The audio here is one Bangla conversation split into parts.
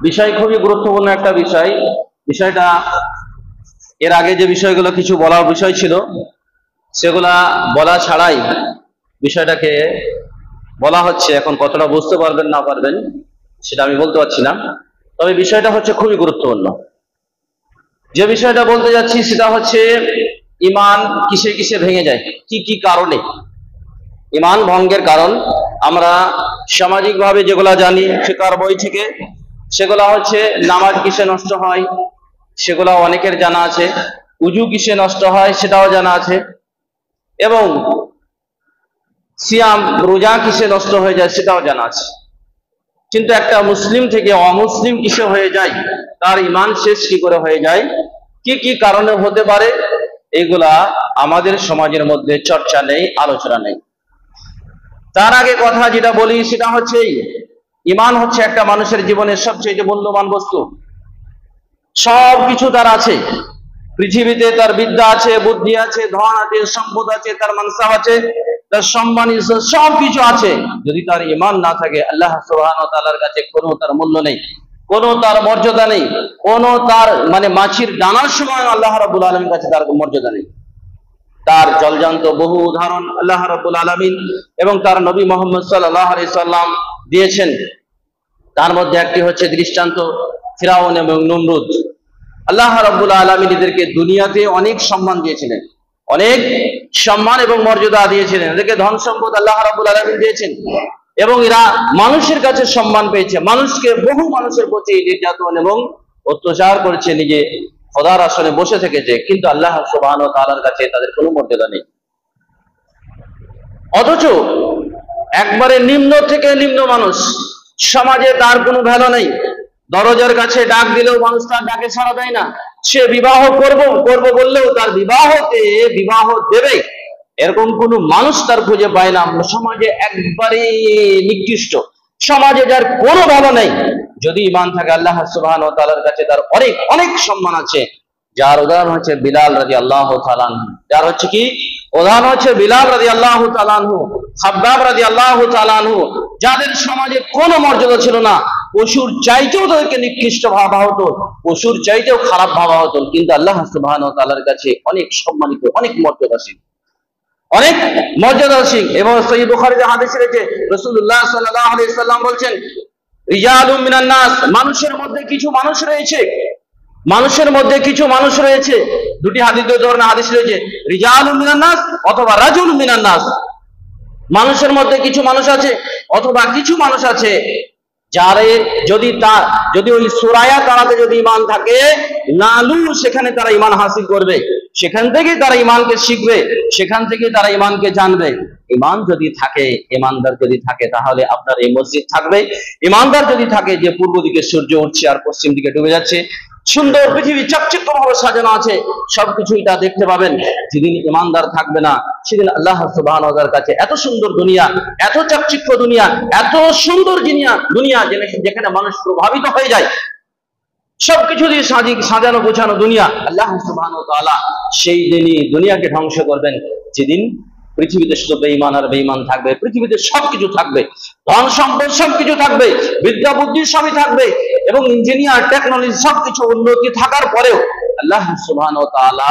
বিষয় খুবই গুরুত্বপূর্ণ একটা বিষয়। বিষয়টা এর আগে যে বিষয়গুলো কিছু বলার বিষয় ছিল সেগুলা বলা ছাড়াই বিষয়টাকে বলা হচ্ছে। এখন কতটা বুঝতে পারবেন না পারবেন সেটা আমি বলতে পারছি না, তবে বিষয়টা হচ্ছে খুবই গুরুত্বপূর্ণ। যে বিষয়টা বলতে যাচ্ছি সেটা হচ্ছে ঈমান কিসে কিসে ভেঙে যায়, কি কি কারণে ঈমান ভঙ্গের কারণ। আমরা সামাজিকভাবে যেগুলা জানি ফিকার বই থেকে, সেগুলা হচ্ছে নামাজ কিসে নষ্ট হয় সেগুলা অনেকের জানা আছে, উজু কিসে নষ্ট হয় সেটাও জানা আছে, এবং সিয়াম রোজা কিসে নষ্ট হয়ে যায় সেটাও জানা আছে। কিন্তু একটা মুসলিম থেকে অমুসলিম কিসে হয়ে যায়, তার ঈমান শেষ কি করে হয়ে যায়, কি কি কারণে হতে পারে, এগুলা আমাদের সমাজের মধ্যে চর্চা নেই, আলোচনা নেই। তার আগে কথা যেটা বলি সেটা হচ্ছে ঈমান হচ্ছে একটা মানুষের জীবনের সবচেয়ে মূল্যবান বস্তু। সব কিছু তার আছে পৃথিবীতে, তার বিদ্যা আছে, বুদ্ধি আছে, ধন আছে, সম্পদ আছে, তার মানসাব আছে, তার সম্মান সব কিছু আছে। যদি তার ঈমান না থাকে আল্লাহ সুবহানাহু ওয়া তাআলার কাছে কোনো তার মূল্য নেই, কোনো তার মর্যাদা নেই, কোনো তার মাছির ডানার সময় আল্লাহ রাব্বুল আলামিনের কাছে তার মর্যাদা নেই। তার জলজান্ত বহু উদাহরণ আল্লাহ রাব্বুল আলামিন এবং তার নবী মুহাম্মদ সাল্লাল্লাহু আলাইহি সাল্লাম দিয়েছেন। তার মধ্যে একটি হচ্ছে দৃষ্টান্ত ফিরাউন এবং নমরুদ। আল্লাহ রাব্বুল আলামিন এদেরকে দুনিয়াতে অনেক সম্মান দিয়েছিলেন, অনেক সম্মান এবং মর্যাদা দিয়েছিলেন, এদেরকে ধন সম্পদ আল্লাহ রাব্বুল আলামিন দিয়েছেন, এবং এরা মানুষের কাছে সম্মান পেয়েছে। বহু মানুষের প্রতি নির্যাতন এবং অত্যাচার করেছে, নিজে খোদার আসনে বসে থেকেছে, কিন্তু আল্লাহ সুবহানাহু ওয়া তাআলার কাছে তাদের কোনো মর্যাদা নেই। অথচ একবারে নিম্ন থেকে নিম্ন মানুষ, সমাজে তার কোনো ভ্যালু নেই, দরজার কাছে ডাক দিলেও মানুষ তার ডাকে সাড়া দেয় না, সে বিবাহ করব বললেও তার বিবাহ দেবে, এরকম কোনো মানুষ তার খুঁজে পায় না। সমাজে একবারে নিকৃষ্ট, সমাজে যার কোনো ভালো নেই। যদি ঈমান থাকে আল্লাহ সুবহানাহু ওয়া তাআলার কাছে তার অনেক অনেক সম্মান আছে। যার উদাহরণ হচ্ছে বিলাল রাদিয়াল্লাহু তাআলা আনহু, যার হচ্ছে কি উদাহরণ হচ্ছে বিলাল রাদিয়াল্লাহু তাআলা আনহু, খাব্বাব রাদিয়াল্লাহু তাআলা আনহু, যাদের সমাজে কোনো মর্যাদা ছিল না, পশুর চাইতেও তাদেরকে নিকৃষ্ট ভাবা হতো, পশুর চাইতেও খারাপ ভাবা হতো, কিন্তু আল্লাহ সুবহানাহু ওয়া তাআলার কাছে অনেক সম্মানিত, অনেক মর্যাদাশীল, অনেক মর্যাদাশীল। এবং সহিহ বুখারীতে হাদিস রয়েছে, রাসূলুল্লাহ সাল্লাল্লাহু আলাইহি সাল্লাম বলেন, রিজালুম মিনান নাস, মানুষের মধ্যে কিছু মানুষ রয়েছে, মানুষের মধ্যে কিছু মানুষ রয়েছে। দুটি হাদিস, দুই ধরনের হাদিস রয়েছে, রিজালুম মিনান নাস অথবা রাজুলুম মিনান নাস। মানুষের মধ্যে কিছু মানুষ আছে অথবা কিছু মানুষ আছে যারে যদি ওই সুরায়া তারাতে যদি ঈমান থাকে, নালু সেখানে তারা ঈমান হাসিল করবে, সেখান থেকে তারা ঈমানকে শিখবে, সেখান থেকে তারা ঈমানকে জানবে। ঈমান যদি থাকে, ঈমানদার যদি থাকে, তাহলে আপনার এই মসজিদ থাকবে। ঈমানদার যদি থাকে যে পূর্ব দিকে সূর্য উঠছে আর পশ্চিম দিকে ডুবে যাচ্ছে, সুন্দর পৃথিবী চাকচিক্যভাবে সাজানো আছে, সবকিছু এটা দেখতে পাবেন। যেদিন ঈমানদার থাকবে না, সেদিন আল্লাহ সুবহানাহু ওয়া তাআলার কাছে এত সুন্দর দুনিয়া, এত চাকচিক্য দুনিয়া, এত সুন্দর দুনিয়া যেখানে মানুষ প্রভাবিত হয়ে যায়, সবকিছু দিয়ে সাজানো গোছানো দুনিয়া, আল্লাহ সুবহানাহু ওয়া তাআলা সেই দিনই দুনিয়াকে ধ্বংস করবেন। যেদিন পৃথিবীতে শুধু বেঈমান আর বেঈমান থাকবে, পৃথিবীতে সবকিছু থাকবে, ধন সম্পদ সবকিছু থাকবে, বিদ্যা বুদ্ধি সবই থাকবে, এবং ইঞ্জিনিয়ার টেকনোলজি সবকিছু উন্নতি থাকার পরেও আল্লাহ সুবহানাহু ওয়া তাআলা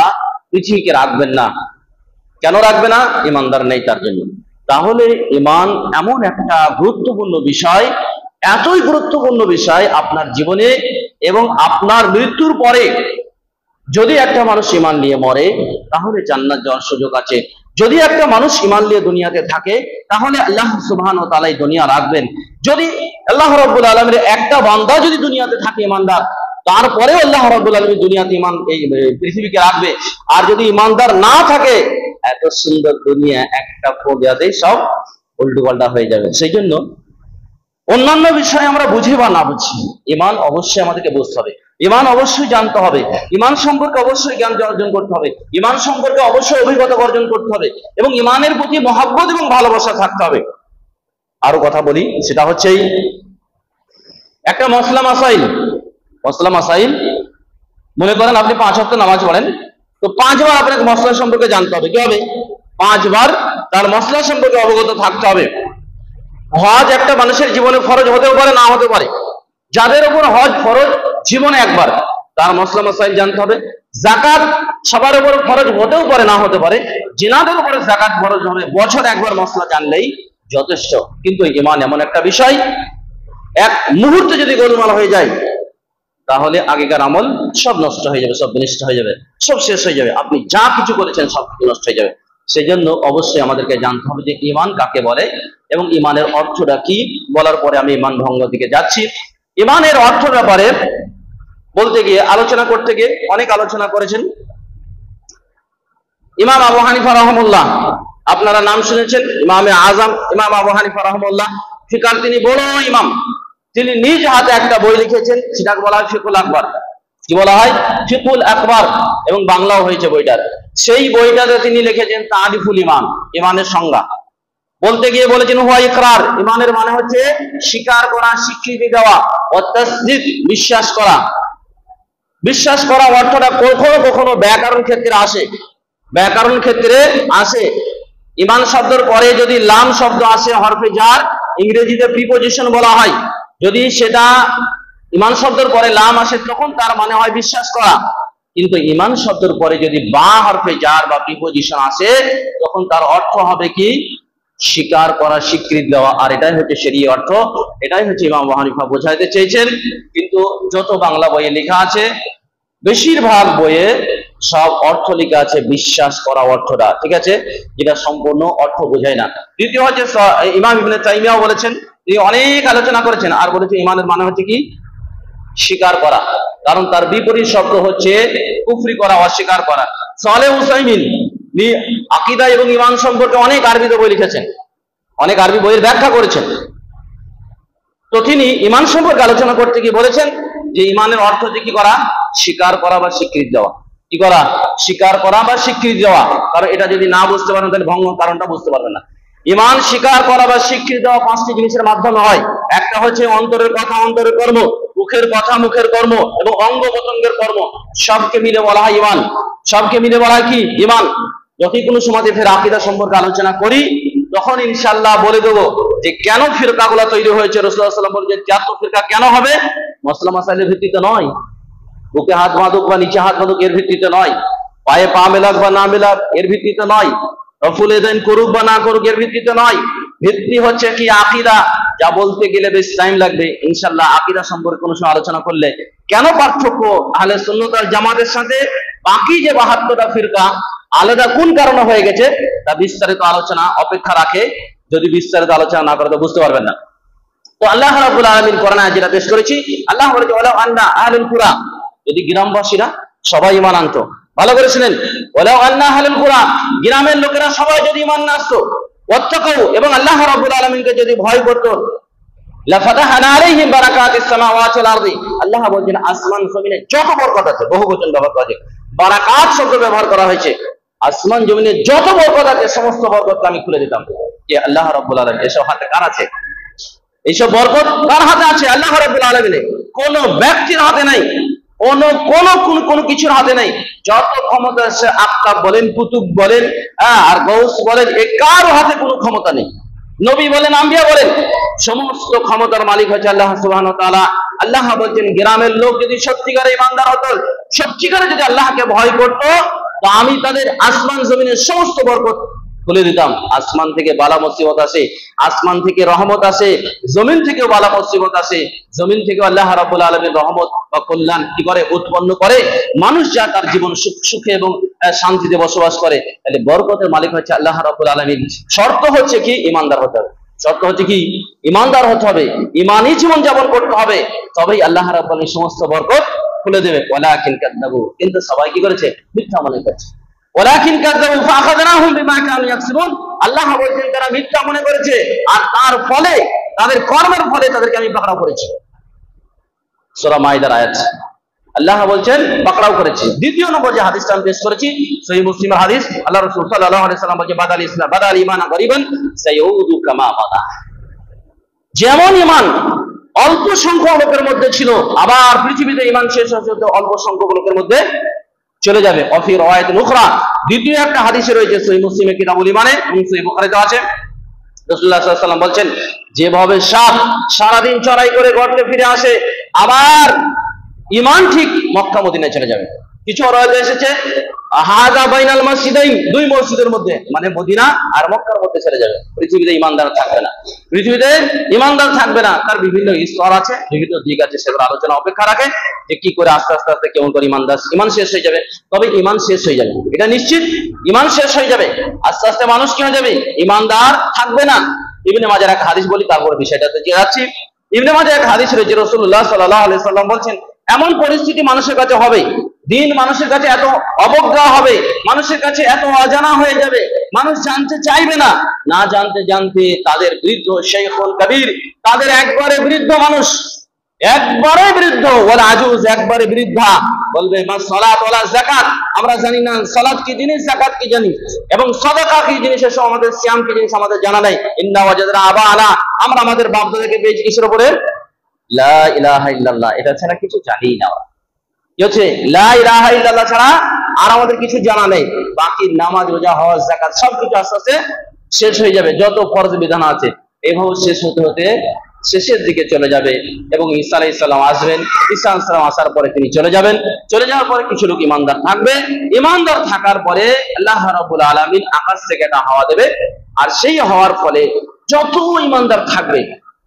পৃথিবীকে রাখবেন না। কেন রাখবে না? ঈমানদার নেই তার জন্য। তাহলে ঈমান এমন একটা গুরুত্বপূর্ণ বিষয়, এতই গুরুত্বপূর্ণ বিষয় আপনার জীবনে, এবং আপনার মৃত্যুর পরে যদি একটা মানুষ ঈমান নিয়ে মরে, তাহলে জান্নাত যাওয়ার সুযোগ আছে। যদি একটা মানুষ ঈমান নিয়ে দুনিয়াতে থাকে, তাহলে আল্লাহ সুবহানাহু ওয়া তাআলা এই দুনিয়া রাখবেন। যদি আল্লাহ রাব্বুল আলামিনের একটা বান্দা যদি দুনিয়াতে থাকে ঈমানদার, তারপরেও আল্লাহ রাব্বুল আলামিন দুনিয়াতে এই পৃথিবীকে রাখবে। আর যদি ঈমানদার না থাকে, এত সুন্দর দুনিয়া একটা ফোঁটাতেই সব উল্টোপাল্টা হয়ে যাবে। সেই জন্য অন্যান্য বিষয় আমরা বুঝি বা না বুঝি, ঈমান অবশ্যই আমাদেরকে বুঝতে হবে, ঈমান অবশ্যই জানতে হবে, ঈমান সম্পর্কে অবশ্যই জ্ঞান অর্জন করতে হবে, ঈমান সম্পর্কে অবশ্যই অভিজ্ঞতা অর্জন করতে হবে, এবং ঈমানের প্রতি মহব্বত এবং ভালোবাসা থাকতে হবে। আরো কথা বলি, সেটা হচ্ছে একটা মসলা মাসাইল। মনে করেন আপনি 5 ওয়াক্ত নামাজ পড়েন, তো 5 বার আপনাকে মসলা সম্পর্কে জানতে হবে। কি হবে? 5 বার তার মসলা সম্পর্কে অবগত থাকতে হবে। হজ একটা মানুষের জীবনে ফরজ হতেও পারে, না হতে পারে। যাদের উপর হজ ফরজ জীবনে একবার, তার মসলা মাসাইল জানতে হবে। যাকাত সবার উপর ফরজ হতেও পারে, না হতে পারে। জিনাদের উপরে যাকাত ফরজ হবে, বছর একবার মসলা জানলেই যথেষ্ট। কিন্তু ঈমান এমন একটা বিষয়, এক মুহূর্তে যদি গোলমাল হয়ে যায় তাহলে আগেকার আমল সব নষ্ট হয়ে যাবে, সব বিনষ্ট হয়ে যাবে, সব শেষ হয়ে যাবে। আপনি যা কিছু করেছেন সব কিছু নষ্ট হয়ে যাবে। সেজন্য অবশ্যই আমাদেরকে জানতে হবে যে ঈমান কাকে বলে এবং ঈমানের অর্থটা কি। বলার পরে আমি ঈমান ভঙ্গ দিকে যাচ্ছি। ঈমানের অর্থ ব্যাপারে বলতে গিয়ে, আলোচনা করতে গিয়ে অনেক আলোচনা করেছেন ইমাম আবু হানিফা রাহমাহুল্লাহ। আপনারা নাম শুনেছেন, ইমামে আজম ইমাম আবু হানিফা রাহমাহুল্লাহ। ফিকার তিনি বড় ইমাম। তিনি নিজ হাতে একটা বই লিখেছেন, সেটাকে বলা হয় ফিকুল আকবর। কি বলা হয়? ফিকুল আকবর। এবং বাংলাও হয়েছে বইটার। সেই বইটাতে তিনি লিখেছেন তারিফুল ঈমান, ঈমানের সংজ্ঞা। বলতে গিয়ে বলেছেন হুয়া ইকরার, ঈমানের মানে হচ্ছে স্বীকার করা, স্বীকৃতি দেওয়া। ও তাসদীক, বিশ্বাস করা। বিশ্বাস করা অর্থটা কখনো কখনো ব্যাকরণ ক্ষেত্রে আসে, ব্যাকরণ ক্ষেত্রে আসে। ঈমান শব্দের পরে যদি লাম শব্দ আসে হরফে জার, ইংরেজিতে প্রিপোজিশন বলা হয়। যদি সেটা ঈমান শব্দের পরে লাম আসে তখন তার মানে হয় বিশ্বাস করা। কিন্তু ঈমান শব্দের পরে যদি বা হরফে জার বা প্রিপোজিশন আসে তখন তার অর্থ হবে কি? স্বীকার করা, স্বীকৃতি দেওয়া। আর এটাই হচ্ছে শরীয়ত অর্থ, এটাই হচ্ছে ইমাম আবু হানিফা বোঝাইতে চেয়েছেন। কিন্তু যত বাংলা বইয়ে লেখা আছে, বেশিরভাগ বইয়ে সব অর্থ লেখা আছে বিশ্বাস করা অর্থটা, ঠিক আছে, যেটা সম্পূর্ণ অর্থ বোঝায় না। দ্বিতীয় হচ্ছে ইমাম ইবনে তাইমিয়াও বলেছেন, তিনি অনেক আলোচনা করেছেন আর বলেছেন ঈমানের মানে হচ্ছে কি? স্বীকার করা। কারণ তার বিপরীত শব্দ হচ্ছে কুফরি করা, অস্বীকার করা। সালেহ উসাইমিন আকীদা এবং ঈমান সম্পর্কে অনেক আরবিতে বই লিখেছেন, অনেক আরবি বইয়ের ব্যাখ্যা করেছেন। তো তিনি ঈমান সম্পর্কে আলোচনা করতে গিয়ে বলেছেন যে ঈমানের অর্থ হচ্ছে কি করা? স্বীকার করা বা স্বীকৃতি দেওয়া। কি করা? স্বীকার করা বা স্বীকৃতি দেওয়া। কারণ এটা যদি না বুঝতে পারেন তাহলে ভঙ্গ কারণটা বুঝতে পারবেন না। ঈমান স্বীকার করা বা স্বীকৃতি দেওয়া পাঁচটি জিনিসের মাধ্যমে হয়। একটা হচ্ছে অন্তরের কথা, অন্তরের কর্ম, মুখের কথা, মুখের কর্ম, এবং অঙ্গ প্রত্যঙ্গের কর্ম। সবকে মিলে বলা হয় ঈমান। সবকে মিলে বলা হয় কি? ঈমান। যখনই কোনো সমাজে ফের আকীদা সম্পর্কে আলোচনা করি তখন ইনশাআল্লাহ বলে দেবো যে কেন ফিরকাগুলো তৈরি হয়েছে। রাসূলুল্লাহ সাল্লাল্লাহু আলাইহি ওয়াসাল্লাম বলেছেন 73 ফিরকা কেন হবে? মসলা মাসাইলের ভিত্তিতে নয়, বুকে হাত বাঁধুক বা নিচে হাত বাঁধুক এর ভিত্তিতে নয়, পায়ে পা মেলাক বা না মেলাক এর ভিত্তিতে নয়, রফুল ইয়াদাইন করুক বা না করুক এর ভিত্তিতে নয়। ভিত্তি হচ্ছে কি? আকীদা। যা বলতে গেলে বেশ টাইম লাগবে ইনশাআল্লাহ। আকীদা সম্পর্কে কোনো সময় আলোচনা করলে কেন পার্থক্য আহলে সুন্নাত ওয়াল জামাতের সাথে বাকি যে 72টা ফিরকা আলাদা কোন কারণে হয়ে গেছে তা বিস্তারিত আলোচনা অপেক্ষা রাখে। যদি বিস্তারিত আলোচনা না করে তো বুঝতে পারবেন না। তো আল্লাহ রাব্বুল আলামিন কোরআনে যেটা পেশ করেছি, আল্লাহ বলেছে ওয়ালাউ আন্না আহলুল কুরা, যদি গ্রামবাসীরা সবাই ঈমান আনতো। ভালো করে শুনেন, ওয়ালাউ আন্না আহলুল কুরা, গ্রামের লোকেরা সবাই যদি ঈমান না আসতো, ওয়াত্তাকু, এবং আল্লাহ রাব্বুল আলামিনকে যদি ভয় করত, লাফাতাহনা আলাইহিম বারাকাতিস সামাওয়াতি ওয়াল আরদি, আল্লাহ বলেন আসমান জমিনে যত বরকত আছে, বহুবচন ব্যবহার করা হয়েছে, বারাকাত শব্দ ব্যবহার করা হয়েছে। আসমান জমিনে যত বরকত আছে সমস্ত বরকত আমি খুলে দিতাম। যে আল্লাহ রাব্বুল আলামিন, এসব হাতে কার আছে? এইসব বরকত কার হাতে আছে? আল্লাহ রাব্বুল আলামিনের। কোন ব্যক্তির হাতে নাই, কোন কিছুর হাতে নাই। যত ক্ষমতা আছে আফতাব বলেন, কুতুব বলেন, আর গৌস বলেন, এ কারো হাতে কোনো ক্ষমতা নেই। নবী বলেন, আম্বিয়া বলেন, সমস্ত ক্ষমতার মালিক হচ্ছে আল্লাহ সুবহানাহু ওয়া তাআলা। আল্লাহ বলছেন গ্রামের লোক যদি সত্যিকারে ইমানদার হতো, সত্যিকারে যদি আল্লাহকে ভয় করতো, তো আমি তাদের আসমান জমিনের সমস্ত বরকত খুলে দিতাম। আসমান থেকে বালা মুসিবত আসে, আসমান থেকে রহমত আসে, জমিন থেকেও বালা মুসিবত আসে, জমিন থেকে আল্লাহ রাব্বুল আলামিন রহমত বা কল্যাণ কি করে? উৎপন্ন করে। মানুষ যা তার জীবন সুখে এবং শান্তিতে বসবাস করে। তাহলে বরকতের মালিক হচ্ছে আল্লাহ রাব্বুল আলামিন। শর্ত হচ্ছে কি? ঈমানদার হতে হবে। শর্ত হচ্ছে কি? ঈমানদার হতে হবে, ঈমানী জীবন যাপন করতে হবে, তবেই আল্লাহ রাব্বুল আলামিন সমস্ত বরকত খুলে দেবে। ওয়ালাকিন কাযাবু, কিন্তু সবাই কি করেছে? মিথ্যা মনে করছে। ওয়ালাকিন কাযাবু ফাআখাযনাহুম বিমা কানু ইয়াকসিবুন, আল্লাহ বলেন তারা মিথ্যা মনে করেছে আর তার ফলে, তাদের কর্মের ফলে তাদেরকে আমি পাকড়াও করেছি। সূরা মাইদার আয়াত, আল্লাহ বলছেন পাকড়াও করেছি। দ্বিতীয় নম্বর যে হাদিসটা আমি পেশ করেছি সহিহ মুসলিমের হাদিস, আল্লাহ রাসূল সাল্লাল্লাহু আলাইহি ওয়াসাল্লাম বলেন বাদাল ঈমান গরিবান সাইউদু কামা বাদা। যেমন ঈমান অল্প সংখ্যক লোকের মধ্যে ছিল, আবার পৃথিবীতে ঈমান শেষ হতে অল্প সংখ্যক লোকের মধ্যে চলে যাবে। অফি রাওয়ায়াতুন উখরা, দ্বিতীয় একটা হাদিসে রয়েছে সহিহ মুসলিমের কিতাবুল ঈমানে এবং সহিহ বুখারীতে আছে, রাসূলুল্লাহ সাল্লাল্লাহু আলাইহি ওয়াসাল্লাম বলছেন, যেভাবে সাপ সারাদিন চড়াই করে গর্তে ফিরে আসে, আবার ঈমান ঠিক মক্কা মদিনায় চলে যাবে। কিছু রাওয়ায়ে এসেছে হাযা বাইনাল মসজিদাইন, দুই মসজিদের মধ্যে, মানে মদিনা আর মক্কার মধ্যে চলে যাবে। পৃথিবীতে ঈমানদার থাকবে না, পৃথিবীতে ঈমানদার থাকবে না। তার বিভিন্ন স্তর আছে, বিভিন্ন দিক আছে, সেগুলো আলোচনা অপেক্ষা রাখে যে কি করে আস্তে আস্তে আস্তে কেমন করে ঈমান শেষ হয়ে যাবে। তবে ঈমান শেষ হয়ে যাবে, এটা নিশ্চিত, ঈমান শেষ হয়ে যাবে। আস্তে আস্তে মানুষ কি হয়ে যাবে, ঈমানদার থাকবে না। ইবনে মাজার এক হাদিস বলি, তারপরে বিষয়টাতে যাচ্ছি। ইবনে মাজার এক হাদিস রয়েছে, রাসূলুল্লাহ সাল্লাল্লাহু আলাইহি সাল্লাম বলছেন, এমন পরিস্থিতি মানুষের কাছে হবে, দিন মানুষের কাছে এত অবজ্ঞা হবে, মানুষের কাছে এত অজানা হয়ে যাবে, মানুষ জানতে চাইবে না। না জানতে জানতে তাদের বৃদ্ধ শাইখুল কবির, তাদের একবারে বৃদ্ধ মানুষ, একবারে বৃদ্ধ, ওয়াল আজুজ, একবারে বৃদ্ধা বলবে মা সালাত ওয়ালা যাকাত, আমরা জানি না সালাত কি জিনিস, যাকাত কি জিনিস, এবং সাদাকা কি জিনিস, এসব আমাদের সিয়াম কি জিনিস আমাদের জানা নাই। ইন্না ওয়াজাদনা আবানা, আমরা আমাদের বাপ দাদাকে পেয়েছি কিসের উপরে, লা ইলাহা ইল্লাল্লাহ, এটা ছাড়া কিছু জানি না। কি হচ্ছে, লা ইলাহা ইল্লাল্লাহ ছাড়া আর আমাদের কিছু জানা নেই। বাকি নামাজ, রোজা, হজ, যাকাত সবকিছু আস্তে আস্তে শেষ হয়ে যাবে, যত ফরজ বিধান আছে এভাবে শেষ হতে হতে শেষের দিকে চলে যাবে। এবং ঈসা আলাইহিস সালাম আসবেন, ঈসা আলাইহিস সালাম আসার পরে তিনি চলে যাবেন, চলে যাওয়ার পরে কিছু লোক ঈমানদার থাকবে, ঈমানদার থাকার পরে আল্লাহ রাব্বুল আলামিন আকাশ থেকে একটা হাওয়া দেবে, আর সেই হাওয়ার ফলে যত ঈমানদার থাকবে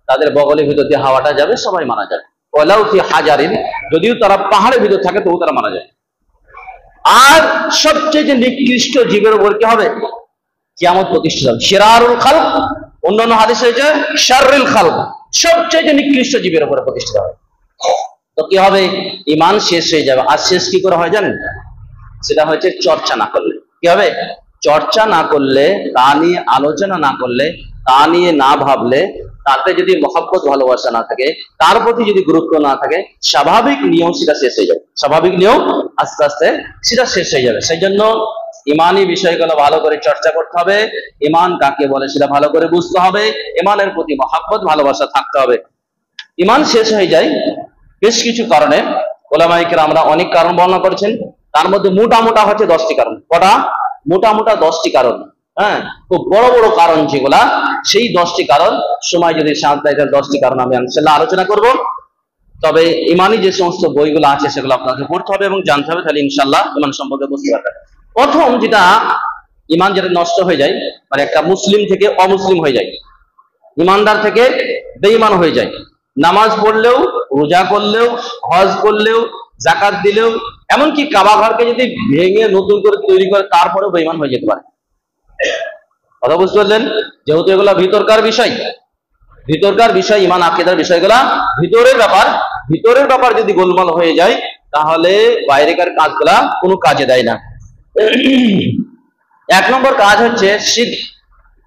তাদের বগলের ভিতর দিয়ে হাওয়াটা যাবে, সবাই মারা যাবে। ওয়ালাউ ফি হাজারিন, যদিও তারা পাহাড়ের ভিতর থাকে তবু তারা মারা যায়। আর সবচেয়ে যে নিকৃষ্ট জীবের উপর কি হবে, কিয়ামত প্রতিষ্ঠিত হবে। শিরারুল খালক, অন্যান্য হাদিস হয়েছে শাররুল খালক, সবচেয়ে যে নিকৃষ্ট জীবের উপরে প্রতিষ্ঠিত হবে। তো কি হবে, ঈমান শেষ হয়ে যাবে। আর শেষ কি করে হয় জানেন, সেটা হচ্ছে চর্চা না করলে। কি হবে, চর্চা না করলে, তা নিয়ে আলোচনা না করলে, তা নিয়ে না ভাবলে, তাতে যদি মহব্বত ভালোবাসা না থাকে, তার প্রতি যদি গুরুত্ব না থাকে, স্বাভাবিক নিয়ম সেটা শেষ হয়ে যাবে, স্বাভাবিক নিয়ম আস্তে আস্তে সেটা শেষ হয়ে যাবে। সেই জন্য ইমানি বিষয়গুলো ভালো করে চর্চা করতে হবে, ইমান কাকে বলে সেটা ভালো করে বুঝতে হবে, ইমানের প্রতি মহব্বত ভালোবাসা থাকতে হবে। ইমান শেষ হয়ে যায় বেশ কিছু কারণে, ওলামায়ে কেরামরা অনেক কারণ বর্ণনা করেছেন, তার মধ্যে মোটা হচ্ছে 10টি কারণ। কটা, মোটা 10টি কারণ। হ্যাঁ, খুব বড় বড় কারণ যেগুলা, সেই 10টি কারণ সময় যদি সাথ দেয়, 10টি কারণ আমি ইনশাআল্লাহ আলোচনা করব। তবে ইমানি যে সমস্ত বইগুলো আছে সেগুলো আপনাকে পড়তে হবে এবং জানতে হবে, তাহলে ইনশাআল্লাহ ইমান সম্পর্কে বুঝতে পারবেন। প্রথম যেটা, ইমান যেটা নষ্ট হয়ে যায়, মানে একটা মুসলিম থেকে অমুসলিম হয়ে যায়, ইমানদার থেকে বেঈমান হয়ে যায়। নামাজ পড়লেও, রোজা করলেও, হজ করলেও, যাকাত দিলেও, এমনকি কাবা ঘরকে যদি ভেঙে নতুন করে তৈরি করে তারপরেও বেঈমান হয়ে যেতে পারে। কথা বুঝতে পারলেন? যেহেতু এগুলা ভিতরকার বিষয়, ইমান আকীদার বিষয়গুলা ভিতরের ব্যাপার যদি গোলমাল হয়ে যায় তাহলে বাইরেকার কাজগুলা কোনো কাজে দেয় না। 1 নম্বর কাজ হচ্ছে শিরক,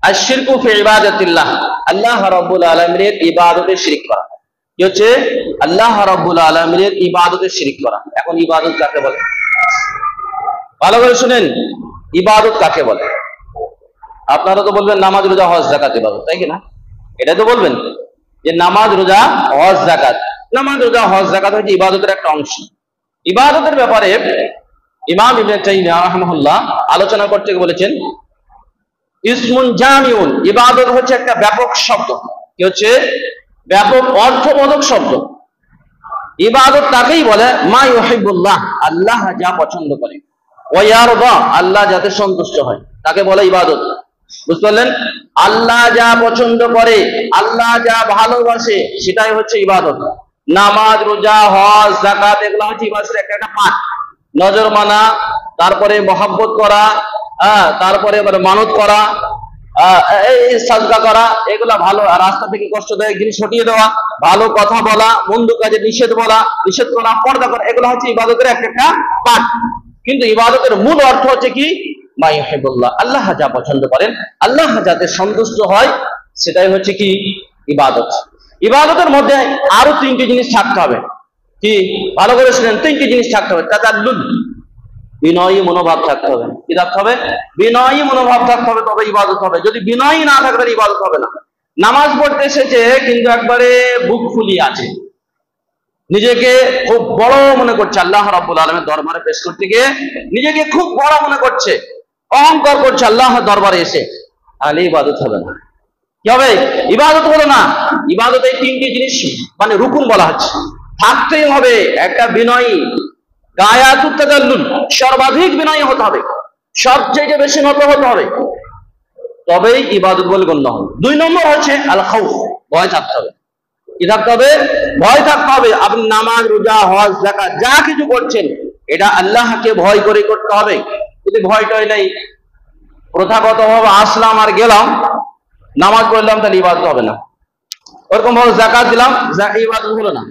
আশ-শিরকু ফি ইবাদাতিল্লাহ, আল্লাহ রাব্বুল আলামিনের ইবাদতে শিরক করা। কি হচ্ছে, আল্লাহ রাব্বুল আলামিনের ইবাদতে শিরক করা। এখন ইবাদত কাকে বলে, ভালো করে শুনেন, ইবাদত কাকে বলে? আপনারা তো বলবেন নামাজ, রোজা, হজ, যাকাত ইবাদত, তাই কি না? এটা তো বলবেন যে নামাজ, রোজা, হজ, যাকাত। নামাজ, রোজা, হজ, যাকাত হচ্ছে ইবাদতের একটা অংশ। ইবাদতের ব্যাপারে ইমাম ইবনে তাইমিয়া রাহিমাহুল্লাহ আলোচনা করতে গিয়ে বলেছেন, ইসমুন জামিউন, ইবাদত হচ্ছে একটা ব্যাপক শব্দ। কি হচ্ছে, ব্যাপক অর্থবোধক শব্দ। ইবাদত তাকেই বলে মা ইউহিব্বুল্লাহ, আল্লাহ যা পছন্দ করে, ওয়া ইয়ারদা, আল্লাহ যাতে সন্তুষ্ট হয়, তাকে বলে ইবাদত। বুঝতে পারলেন? আল্লাহ যা পছন্দ করে, আল্লাহ যা ভালোবাসে, সেটাই হচ্ছে ইবাদত। নামাজ, রোজা, হজ, যাকাত এগুলো হচ্ছে ইবাদতের একটা পার্ট। নজর মানা, তারপরে মহব্বত করা, তারপরে মানত করা, এই সাজদা করা, এগুলা ভালো। আর রাস্তা থেকে কষ্টদায়ক জিনিস হটিয়ে দেওয়া, ভালো কথা বলা, মন্দ কাজে নিষেধ করা, পর্দা করা, এগুলো হচ্ছে ইবাদতের একটা পার্ট। কিন্তু ইবাদতের মূল অর্থ হচ্ছে কি, মা ইউহিব্বুল্লাহ, আল্লাহ যা পছন্দ করেন, আল্লাহ যাতে সন্তুষ্ট হয়, সেটাই হচ্ছে কি ইবাদত। ইবাদতের মধ্যে আরো 3টি জিনিস থাকতে হবে। কি, ভালো করে শুনেন, 3টি জিনিস থাকতে হবে। তাদাল্লুল, বিনয়ী মনোভাব থাকতে হবে। কি থাকতে হবে? বিনয়ী মনোভাব থাকতে হবে, তবে ইবাদত হবে। যদি বিনয়ী না থাকবে ইবাদত হবে না। নামাজ পড়তে এসেছে কিন্তু একবারে বুক ফুলিয়ে আছে, নিজেকে খুব বড় মনে করছে, আল্লাহ রাব্বুল আলামিনের দরবারে পেশ করতে গিয়ে নিজেকে খুব বড় মনে করছে, অহংকার করছে আল্লাহ দরবারে এসে, তাহলে ইবাদত হবে না। কি কি হবে? ইবাদত হলো না। ইবাদত এই তিনটি জিনিস মানে রুকুন বলা হচ্ছে, থাকতেই হবে। একটা বিনয়ী, গায়াতুত তাদাল্লুল, সর্বাধিক বিনয়ী হতে হবে, সবচেয়ে বেশি নত হতে হবে, তবেই ইবাদত বলে গণ্য হবে। 2 নম্বর হচ্ছে আল খাউফ, ভয় থাকতে হবে। কি থাকতে হবে? ভয় থাকতে হবে। আপনি নামাজ, রোজা, হজ, যাকাত যা কিছু করছেন এটা আল্লাহকে ভয় করে করতে হবে। যদি ভয়টাই নেই, প্রথাগতভাবে আসলাম আর গেলাম, নামাজ পড়লাম, তাহলে ইবাদত হবে না। ওরকম ভাবে যাকাত দিলাম, ইবাদত হলো না।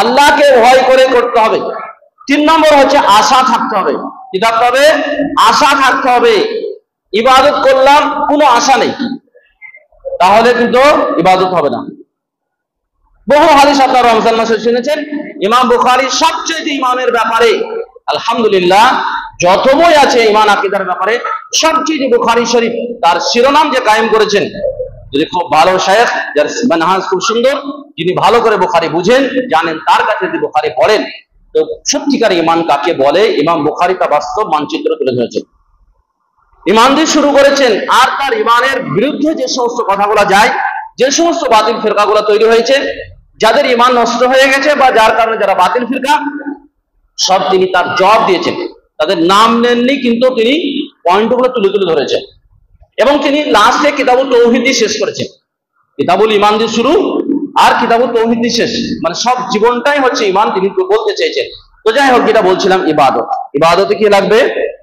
আল্লাহকে ভয় করে করতে হবে। 3 নম্বর হচ্ছে আশা থাকতে হবে। কি থাকতে হবে? আশা থাকতে হবে। ইবাদত করলাম, কোনো আশা নেই, তাহলে কিন্তু ইবাদত হবে না। বহু হাদিস আপনারা রমজান মাসে শুনেছেন। ইমাম বুখারী সবচেয়ে ইমানের ব্যাপারে আলহামদুলিল্লাহ যত বই আছে ইমান আকীদার ব্যাপারে, সবচেয়ে বুখারী শরীফ তার শিরোনাম যে কায়েম করেছেন, যদি খুব ভালো শায়েখ, যার মানহাজ খুব সুন্দর, যিনি ভালো করে বুখারী বুঝেন, জানেন, তার কাছে যদি বুখারী পড়েন তো সত্যিকার ইমান কাকে বলে ইমাম বুখারী তা বাস্তব মানচিত্র তুলে ধরেছেন। ইমান দিয়ে শুরু করেছেন, আর তার ইমানের বিরুদ্ধে যে সমস্ত কথাগুলো যায়, যে সমস্ত বাতিল ফিরকাগুলো তৈরি হয়েছে, যাদের ইমান নষ্ট হয়ে গেছে বা যার কারণে যারা বাতিল ফিরকা, সব তিনি তার জবাব দিয়েছেন। তাদের নাম নেননি, কিন্তু তিনি পয়েন্টগুলো তুলে তুলে ধরেছেন। এবং তিনি লাস্টে কিতাবুল তাওহীদ দিয়ে শেষ করেছেন। কিতাবুল ঈমান দিয়ে শুরু আর কিতাবুল তাওহীদ দিয়ে শেষ, মানে সব জীবনটাই হচ্ছে ঈমান, তিনি বলতে চেয়েছেন। তো যাই হোক, যেটা বলছিলাম, ইবাদত। ইবাদতে কি লাগবে?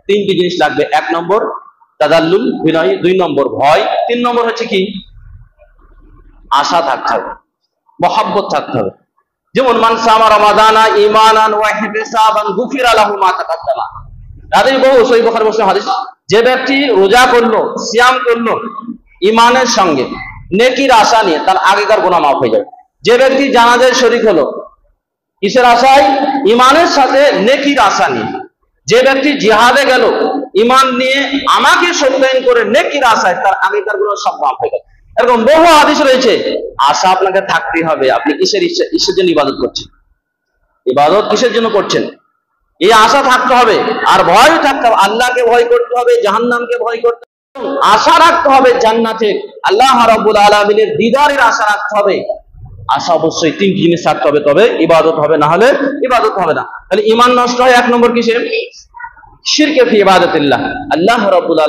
3টি জিনিস লাগবে। 1 নম্বর তাদাল্লুল, বিনয়। 2 নম্বর ভয়। 3 নম্বর হচ্ছে কি? আশা থাকতে হবে, মহব্বত থাকতে হবে। যেমন মান সামা রমাদানা ঈমানান ওয়া ইহতিসাবান গুফিরা লাহু মা তাকাদ্দামা। তাদের বহু সহিহ বুখারী মুসলিম হাদিস, যে ব্যক্তি রোজা করলো, সিয়াম করলো ঈমানের সঙ্গে, নেকির আশা নিয়ে, তার আগেকার গুনাহ মাফ হয়ে যাবে। যে ব্যক্তি জানাজায় শরীক হলো, কিসের আশায়? ঈমানের সাথে নেকির আশা নিয়ে। যে ব্যক্তি জিহাদে গেল ঈমান নিয়ে, আমাকে সত্যায়ন করে নেকির আশায়, তার আগেকার গুনাহ সব মাফ হয়ে গেল। এরকম বহু হাদিস রয়েছে। আশা আপনাকে থাকতেই হবে। আপনি কিসের জন্য ইবাদত করছেন? ইবাদত কিসের জন্য করছেন? এই আশা থাকতে হবে। আর ভয় থাকতে হবে, আল্লাহকে ভয় করতে হবে, জাহান্নামকে ভয় করতে হবে, আশা রাখতে হবে জান্নাতের, আল্লাহ রাব্বুল আলামিনের দিদারের আশা রাখতে হবে। আশা অবশ্যই 3 জিনিস থাকতে হবে, তবে ইবাদত হবে, না হলে ইবাদত হবে না। তাহলে ঈমান নষ্ট হয় 1 নম্বর কিসে? শিরকে ফি ইবাদাতিল্লাহ, আল্লাহ রাব্বুল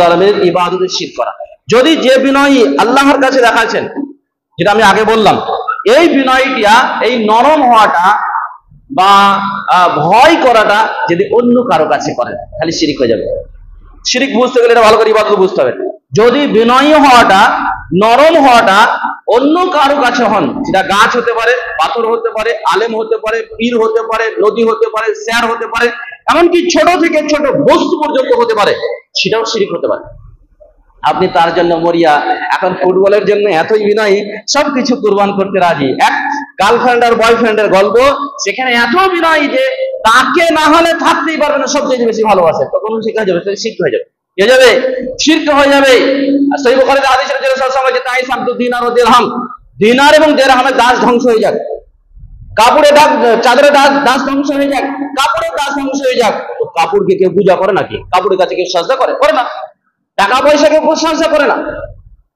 আলামিনের ইবাদতে শিরক করা। যদি যে বিনয়ী আল্লাহর কাছে দেখাচ্ছেন, যেটা আমি আগে বললাম, এই বিনয়টা, এই নরম হওয়াটা বা ভয় করাটা যদি অন্য কারো কাছে করেন, খালি শিরক হয়ে যাবে। শিরক বুঝতে গেলে এটা ভালো করে ইবাদত বুঝতে হবে। যদি বিনয়ী হওয়াটা, নরম হওয়াটা অন্য কারো কাছে হন, সেটা গাছ হতে পারে, পাথর হতে পারে, আলেম হতে পারে, পীর হতে পারে, নদী হতে পারে, স্যার হতে পারে, এমনকি ছোট থেকে ছোট বস্তু পর্যন্ত হতে পারে, সেটাও শিরক হতে পারে। আপনি তার জন্য মরিয়া, এখন ফুটবলের জন্য এতই বিনয়ী, সবকিছু কুরবান করতে রাজি। এক গার্লফ্রেন্ড আর বয়ফ্রেন্ডের গল্প, সেখানে এত বিনয়ী যে তাকে না হলে থাকতেই পারবে না, সবচেয়ে বেশি ভালোবাসে, তখন শিরক হয়ে যাবে, শিরক হয়ে যাবে, হয়ে যাবে, শিরক হয়ে যাবে। আর সহিহ বুখারীতে হাদিস রয়েছে, রাসূল সাল্লাল্লাহু আলাইহি ওয়াসাল্লাম বলেছেন, তাই সাবদু দিনার ও দিরহাম, দিনার এবং দিরহামের দাস ধ্বংস হয়ে যাক, কাপড়ের দাস, চাদরের দাস ধ্বংস হয়ে যাক, কাপড়ের দাস ধ্বংস হয়ে যাক। তো কাপড়কে কেউ পূজা করে নাকি? কাপড়ের কাছে কেউ সাজদা করে না। টাকা পয়সা কেউ সাজদা করে না।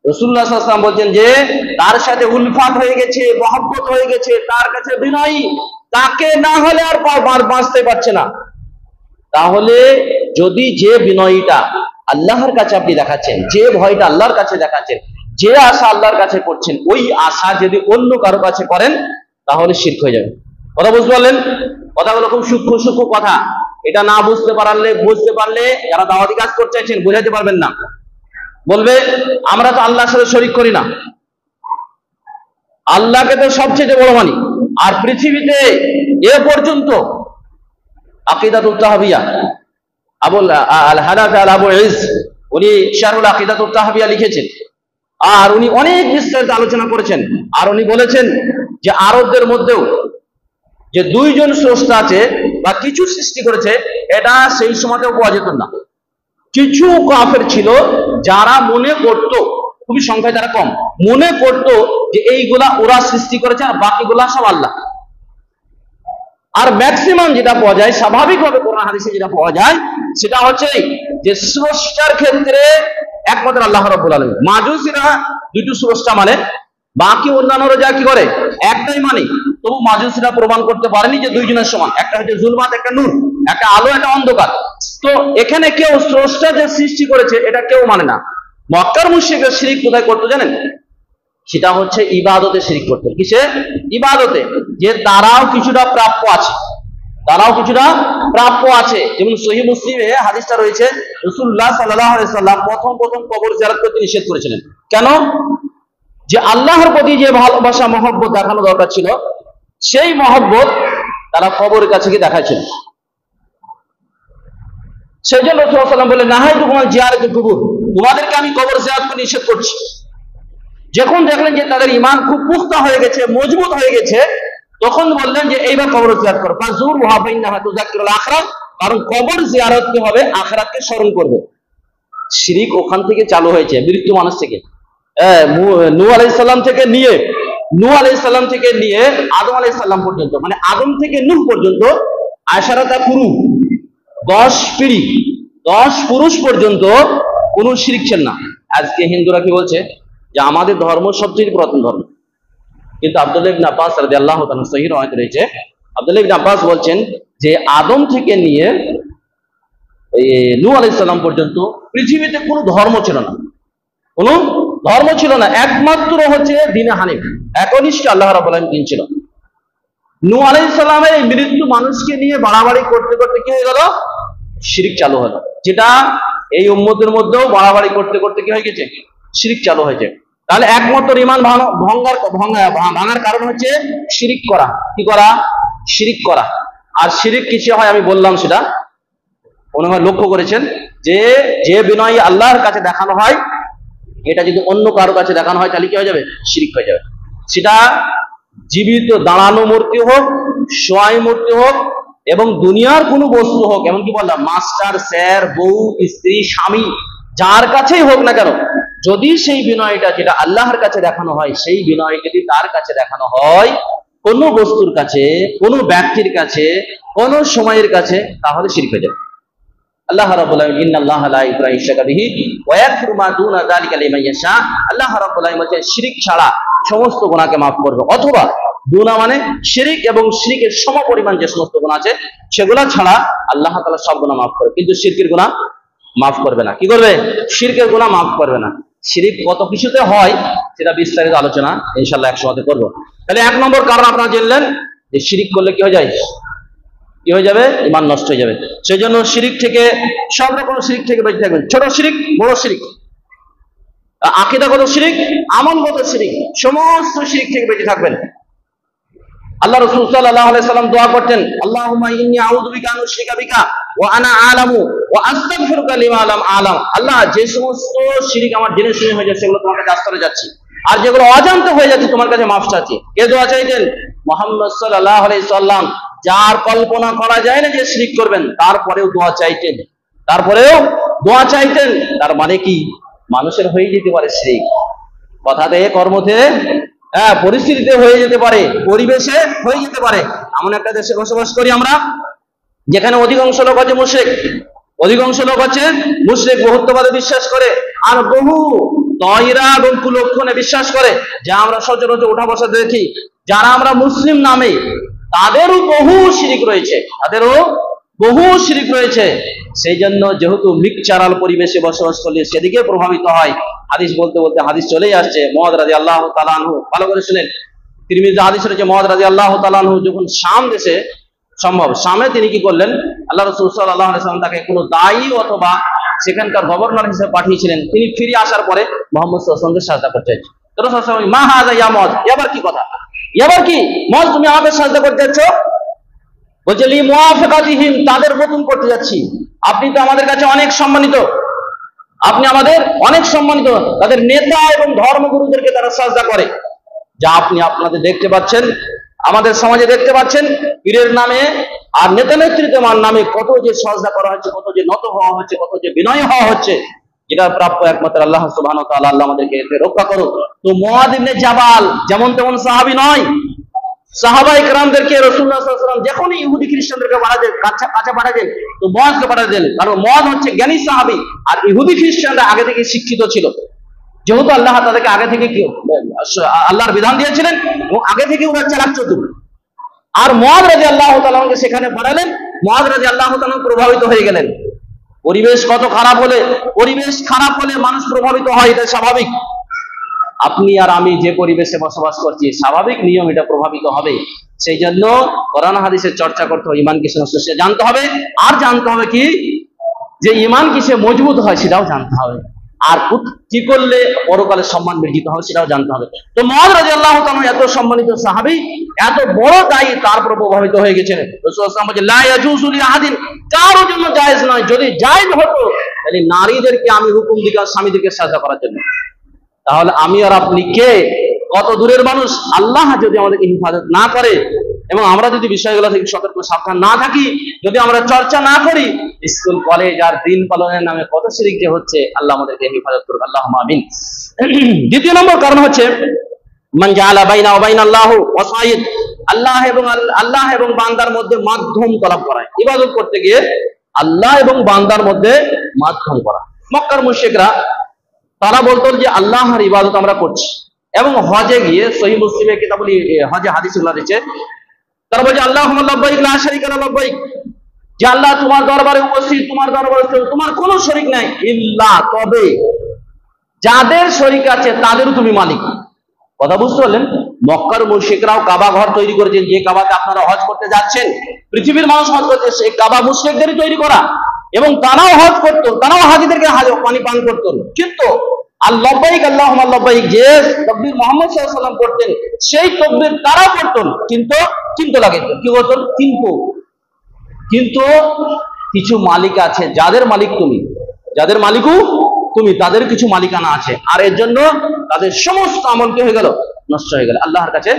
রাসূলুল্লাহ সাল্লাল্লাহু আলাইহি ওয়াসাল্লাম বলছেন যে তার সাথে উলফাত হয়ে গেছে, মহব্বত হয়ে গেছে, তার কাছে বিনয়ী, তাকে না হলে আর বাঁচতে পারছে না। তাহলে যদি যে বিনয়ীটা আল্লাহর কাছে আপনি দেখাচ্ছেন, যে ভয়টা আল্লাহর কাছে দেখাচ্ছেন, যে আশা আল্লাহর কাছে করছেন, ওই আশা যদি অন্য কারো কাছে করেন, তাহলে শিরক হয়ে যাবে। কথা বুঝতে পারলেন? কথাগুলো খুব সূক্ষ্ম সূক্ষ্ম কথা। এটা না বুঝতে পারলে যারা দাওয়াতি কাজ করতে চাইছেন বোঝাতে পারবেন না। বলবে আমরা তো আল্লাহর সাথে শরীক করি না, আল্লাহকে তো সবচেয়ে বড় মানি। আর পৃথিবীতে এ পর্যন্ত আকিদাতুত তাহবিয়া, আবুল আল হানাফি আল আবু ইস, উনি শারহুল আকিদাতুত তাহবিয়া লিখেছেন, আর উনি অনেক বিস্তারিত আলোচনা করেছেন। আর উনি বলেছেন যে আরবদের মধ্যেও যে 2 জন স্রষ্টা আছে বা কিছু সৃষ্টি করেছে, এটা সেই সময়তেও পাওয়া যেত না। কিছু কাফের ছিল যারা মনে করত, খুবই সংখ্যায় তারা কম, মনে করত যে এইগুলা ওরা সৃষ্টি করেছে আর বাকিগুলা সব আল্লাহ। আর ম্যাক্সিমাম যেটা পাওয়া যায়, স্বাভাবিকভাবে কোরআন হাদিসে যেটা পাওয়া যায়, সেটা হচ্ছে যে স্রষ্টার ক্ষেত্রে একমাত্র আল্লাহ রাব্বুল আলামিন। মাজুসীরা দুটো স্রষ্টা মানে, বাকি অন্যান্যরা যা কি করে একটাই মানে, তবু মাজুসীরা প্রমাণ করতে পারেনি যে দুইজনের সমান, একটা হচ্ছে জুলমাত, একটা নূর, একটা আলো, একটা অন্ধকার। তো এখানে কেউ স্রষ্টা যে সৃষ্টি করেছে এটা কেউ মানে না। মক্কার মুশরিকরা শিরক কোথায় করতো জানেন? সেটা হচ্ছে ইবাদতে শিরক করতো। কিসে? ইবাদতে। যে তারাও কিছুটা প্রাপ্য আছে, তারাও কিছুটা প্রাপ্য আছে। যেমন সহিহ মুসলিমে হাদিসটা রয়েছে, রাসূলুল্লাহ সাল্লাল্লাহু আলাইহি সাল্লাম প্রথম কবর জিয়ারত করতে নিষেধ করেছিলেন। কেন? যে আল্লাহর প্রতি যে ভালোবাসা মহব্বত দেখানো দরকার ছিল, সেই মহব্বত তারা কবরের কাছে গিয়ে দেখাচ্ছিল। সেই জন্য রাসূলুল্লাহ সাল্লাল্লাহু আলাইহি সাল্লাম বলে, নাহাই তোমার জিয়ারত কুবুর, তোমাদেরকে আমি কবর জিয়ারত করতে নিষেধ করছি। যখন দেখলেন যে তাদের ঈমান খুব পুখতা হয়ে গেছে, মজবুত হয়ে গেছে, তখন বললেন যে এইবার কবর জিয়ারত করো। ফাযুরুহা ফাইন্নাহা তুযাক্কিরুল আখিরাত, কারণ কবর জিয়ারত কি হবে? আখিরাতকে স্মরণ করবে। শিরক ওখান থেকে চালু হয়েছে, মৃত্যু মানুষ থেকে। নূহ আলাইহিস সালাম থেকে নিয়ে আদম আলাইহিস সালাম পর্যন্ত, মানে আদম থেকে নূহ পর্যন্ত আশারাতা কুরু, 10 পিঢ়ি, 10 পুরুষ পর্যন্ত কোন শিরক ছিল না। আজকে হিন্দুরা কি বলছে? যে আমাদের ধর্ম সবচেয়ে পুরাতন ধর্ম। কিন্তু আব্দুল্লাহ ইবনে আব্বাস রাদিয়াল্লাহু তাআলা সহিহ রওয়ায়াত রয়েছে, আব্দুল্লাহ ইবনে আব্বাস বলছেন যে আদম থেকে নিয়ে নূহ আলাইহিস সালাম পর্যন্ত পৃথিবীতে কোনো ধর্ম ছিল না, কোনো ধর্ম ছিল না। একমাত্র হচ্ছে দ্বীনে হানিফ, একনিষ্ঠ আল্লাহ রাব্বুল আলামিন দিন ছিল। নূহ আলাইহিস সালামের এই মৃত্যু মানুষকে নিয়ে বাড়াবাড়ি করতে করতে কি হয়ে গেল? শিরক চালু হলো। যেটা এই উম্মতের মধ্যেও বাড়াবাড়ি করতে করতে কি হয়ে গেছে? শিরক চালু হয়েছে। তাহলে একমাত্র ঈমান ভাঙার কারণ হচ্ছে শিরক করা। কি করা? শিরক করা। আর শিরক কিছু হয় আমি বললাম, সেটা মনে হয় লক্ষ্য করেছেন যে যে বিনয় আল্লাহর কাছে দেখানো হয়, এটা যদি অন্য কারো কাছে দেখানো হয় তাহলে কি হয়ে যাবে? শিরক হয়ে যাবে। সেটা জীবিত দাঁড়ানো মূর্তি হোক, শোয়াই মূর্তি হোক, এবং দুনিয়ার কোনো বস্তু হোক, এমনকি বললাম মাস্টার, স্যার, বউ, স্ত্রী, স্বামী, যার কাছেই হোক না কেন, যদি সেই বিনয়টা যেটা আল্লাহর কাছে দেখানো হয়, সেই বিনয় যদি তার কাছে দেখানো হয় কোনো বস্তুর কাছে, কোনো ব্যক্তির কাছে, কোনো সময়ের কাছে, তাহলে শিরক হয়ে যাবে। আল্লাহ রাব্বুল আলামিন ইন্নাল্লাহা লা ইউগফিরু শিরকা বিহি ওয়া ইয়াগফিরু মা দুনা যালিকা লিমান ইয়াশা, আল্লাহ রাব্বুল আলামিন বলেন শিরক ছাড়া সমস্ত গুনাহকে maaf করবে। অথবা গুনাহ মানে শিরক এবং শিরকের সমপরিমাণ যে সমস্ত গুনাহ আছে সেগুলা ছাড়া আল্লাহ তাআলা সব গুনাহ maaf করে, কিন্তু শিরকের গুনাহ maaf করবে না। কি করবে? শিরকের গুনাহ maaf করবে না। শিরক কত কিছুতে হয় সেটা বিস্তারিত আলোচনা ইনশাআল্লাহ একসাথে করব। তাহলে এক নম্বর কারণ আপনারা জানলেন যে শিরক করলে কি হয়ে যায়? কি হয়ে যাবে? ঈমান নষ্ট হয়ে যাবে। সেই জন্য শিরক থেকে, সব রকম শিরক থেকে বেঁচে থাকবেন। ছোট শিরক, বড় শিরক, আকীদাগত শিরক, আমলগত শিরক, সমস্ত শিরক থেকে বেঁচে থাকবেন। আল্লাহ রাসূল সাল্লাল্লাহু আলাইহি সাল্লাম দোয়া করতেন, আল্লাহুম্মা ইন্নী আউযু বিকা আন উশরিকা বিকা ওয়া আনা আ'লামু ওয়া আস্তাগফিরুকা লিমা লাম আ'লাম। আল্লাহ, যে সমস্ত শিরক আমার জেনে শুনে হয়ে যায় সেগুলো তোমার কাছে আস্থা করে যাচ্ছি, আর যেগুলো অজান্তে হয়ে যাচ্ছে তোমার কাছে মাফ চাচ্ছি। কে দোয়া চাইতেন? মুহাম্মদ সাল্লাল্লাহু আলাইহি সাল্লাম, যার কল্পনা করা যায় না যে শিরক করবেন, তারপরেও দোয়া চাইতেন, তার মানে কি? মানুষের হয়ে যেতে পারে শিরক, কথাতে, কর্মতে, পরিস্থিতিতে হয়ে যেতে পারে, পরিবেশে হয়ে যেতে পারে। এমন একটা দেশে বসবাস করি আমরা যেখানে অধিকাংশ লোক হচ্ছে মুশরিক, বহুত্ববাদে বিশ্বাস করে, আর বহু তয়রা এবং কুলক্ষণে বিশ্বাস করে, যা আমরা সচরাচর উঠা বসা দেখি। যারা আমরা মুসলিম নামে, তাদেরও বহু শিরক রয়েছে। সেই জন্য যেহেতু মিক্সচারাল পরিবেশে বসবাস করলে সেদিকে প্রভাবিত হয়। হাদিস বলতে বলতে হাদিস চলেই আসছে। মুআয রাদিয়াল্লাহু তাআলা আনহু, ভালো করে শুনেন, তিরমিজি হাদিস রয়েছে, মুআয রাদিয়াল্লাহু তাআলা আনহু যখন শাম দেশে শামে তিনি কি করলেন, আল্লাহ রাসূল সাল্লাল্লাহু আলাইহি ওয়াসাল্লাম তাকে কোনো দায়ী অথবা সেখানকার গভর্নর হিসেবে পাঠিয়েছিলেন। তিনি ফিরে আসার পরে মুহাম্মদ সাল্লাল্লাহু আলাইহি ওয়াসাল্লামকে সাজদা করতে চাইছেন। তো রাসূল সাল্লাল্লাহু আলাইহি ওয়াসাল্লাম, মা হাযা ইয়া মুআয, এবার কি কথা, এবার কি মুআয তুমি আমাকে সাজদা করতে যাচ্ছ? বলছে লি মুআফিকাতিহিম, তাদের মতন করতে যাচ্ছি। আপনি তো আমাদের কাছে অনেক সম্মানিত, তাদের নেতা এবং ধর্মগুরুদেরকে তারা সাজদা করে, যা আপনি আপনাদের দেখতে পাচ্ছেন, আমাদের সমাজে দেখতে পাচ্ছেন, পীরের নামে আর নেতা নেতৃত্বের নামে কত যে সাজদা করা হচ্ছে, কত যে নত হওয়া হচ্ছে, কত যে বিনয় হওয়া হচ্ছে, যেটা প্রাপ্য একমাত্র আল্লাহ সুবহানাহু ওয়া তাআলা। আল্লাহ আমাদেরকে এতে রক্ষা করুক। তো মুআয ইবনে জাবাল যেমন তেমন সাহাবী নয়, সাহাবায়ে কেরামদেরকে রাসূলুল্লাহ সাল্লাল্লাহু আলাইহি ওয়াসাল্লাম যখনই ইহুদি খ্রিস্টানদেরকে পাঠাতেন, কাছে পাঠাতেন, তো মুআযকে পাঠাতেন, কারণ মুআয হচ্ছে জ্ঞানী সাহাবী, আর ইহুদি খ্রিস্টানরা আগে থেকে শিক্ষিত ছিল, যেহেতু আল্লাহ তাদেরকে আগে থেকে আল্লাহর বিধান দিয়েছিলেন এবং আগে থেকে ওরা চালাক চতুর। আর মুআয রাদিয়াল্লাহু তাআলা আনহুকে সেখানে পাঠালেন, মুআয রাদিয়াল্লাহু তাআলা প্রভাবিত হয়ে গেলেন। পরিবেশ খারাপ হলে মানুষ প্রভাবিত হয়, এটা স্বাভাবিক। আপনি আর আমি যে পরিবেশে বসবাস করছি, স্বাভাবিক নিয়ম এটা প্রভাবিত হবে। সেই জন্য কোরআন হাদিসের চর্চা করতে হবে, ঈমান কিসে নষ্ট সে জানতে হবে, আর জানতে হবে কি যে ঈমান কিসে মজবুত হয় সেটাও জানতে হবে, আর কি করলে পরকালে সম্মান বৃদ্ধিত হবে সেটাও জানতে হবে। তো মুআয রাদিয়াল্লাহু তাআলা এত সম্মানিত সাহাবী, এত বড় দায়ী, তার উপর প্রভাবিত হয়ে গেছেন। রাসূলুল্লাহ সাল্লাল্লাহু আলাইহি ওয়াসাল্লাম বলেন, লা ইয়াজুজু লিআহাদিন, কারোর জন্য জায়েজ নয়, যদি জায়েজ হতো তাহলে নারীদেরকে আমি হুকুম দিতাম স্বামীদেরকে সাজা করার জন্য। তাহলে আমি আর আপনি কে, কত দূরের মানুষ। আল্লাহ যদি আমাদেরকে হিফাজত না করে এবং আমরা যদি বিষয়গুলো থেকে সতর্ক সাবধান না থাকি, যদি আমরা চর্চা না করি, স্কুল কলেজ আর দিন পালনের নামে কত শিরক যে হচ্ছে, আল্লাহ আমাদেরকে হিফাজত করুক, আল্লাহুম্মা আমিন। দ্বিতীয় নম্বর কারণ হচ্ছে মান জাআলা বাইনা ওয়া বাইনাল্লাহু ওয়াসাইদ, আল্লাহ এবং বান্দার মধ্যে মাধ্যম তলব করা। ইবাদত করতে গিয়ে আল্লাহ এবং বান্দার মধ্যে মাধ্যম করা। মক্কার মুশরিকরা তারা বলতো যে আল্লাহর ইবাদত আমরা করছি, এবং হজে গিয়ে সহিহ মুসলিমের কিতাবুল হজে হাদিসগুলো দিচ্ছে, তারা বলছে আল্লাহুম্মা লাব্বাইক লা শারীকা লাক লাব্বাইক, যে আল্লাহ তোমার দরবারে উপস্থিত, তোমার দরবারে তোমার কোনো শরীক নাই, ইল্লা, তবে যাদের শরীক আছে তাদেরও তুমি মালিক। কথা বুঝতে পারলেন? মক্কার মুশরিকরাও কাবা ঘর তৈরি করেছেন, যে কাবাতে আপনারা হজ করতে যাচ্ছেন, পৃথিবীর মানুষ হজ করতে, সেই কাবা মুশরিকদেরই তৈরি করা, এবং তারাও হজ করতো, তারাও হাজিদেরকে পানি পান করতো। কিন্তু আল্লাহবাইক আল্লাহুম্মা লাব্বাইক যে তাকবীর মুহাম্মদ সাল্লাল্লাহু আলাইহি ওয়াসাল্লাম করতেন, সেই তাকবীর তারাও করতেন, কিন্তু লাগাইতেন কি বলতেন, কিন্তু কিছু মালিক আছে যাদের মালিক তুমি, যাদের মালিকও তুমি, তাদের কিছু মালিকানা আছে, আর এর জন্য তাদের সমস্ত আমল কি হয়ে গেল, নষ্ট হয়ে গেল, আল্লাহর কাছে